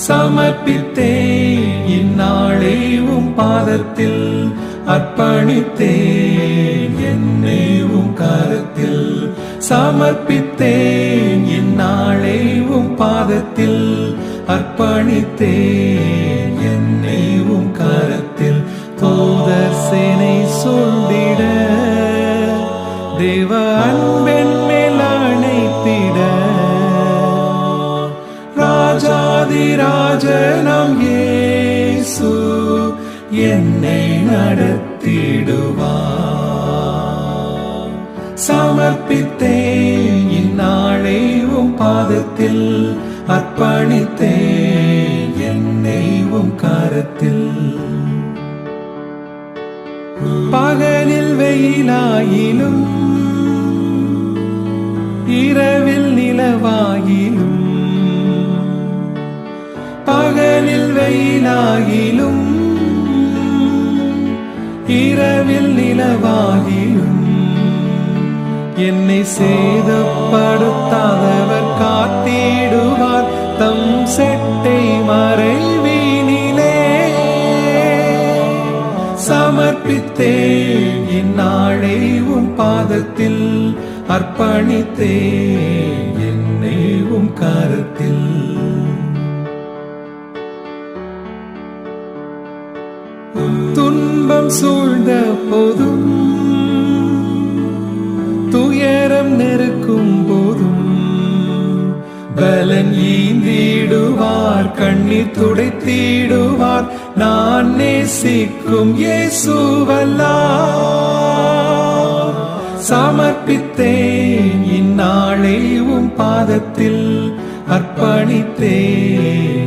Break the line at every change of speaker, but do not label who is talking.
சமர்ப்பித்தேன் இந்நாளை உம் பாதத்தில் அர்ப்பணித்தேன் என்னை உம் கரத்தில் சமர்ப்பித்தேன் இந்நாளை உம் பாதத்தில் அர்ப்பணித்தேன் என்னை உம் கரத்தில் தூதர் சேனை சொல்லிட தேவ அன்பென் மேல் அணைத்திட ராஜாதிராஜனாம் இயேசு என்னை நடத்திடுவார். சமர்ப்பித்தேன் இந்நாளை உம் பாதத்தில் அர்ப்பணித்தேன் என்னை உம் கரத்தில். பகலில் வெயிலாயிலும் இரவில் நிலவாயிலும் பகலில் வெயிலாகிலும் இரவில் நிலவாகிலும் என்னை சேதப்படுத்தாதவர் காத்திடுவார் தம் செட்டை மறைவினிலே. சமர்ப்பித்தேன் இந்நாளை உம் பாதத்தில் அர்ப்பணித்தேன் என்னை உம் கரத்தில். துன்பம் சூழ்ந்த போதும் துயரம் நெருக்கும் போதும் பலன் ஈந்திடுவார் கண்ணீர் துடைத்திடுவார் நான் நேசிக்கும் இயேசுவல்லார். சமர்ப்பித்தேன் இந்நாளை உம் பாதத்தில் அர்ப்பணித்தேன்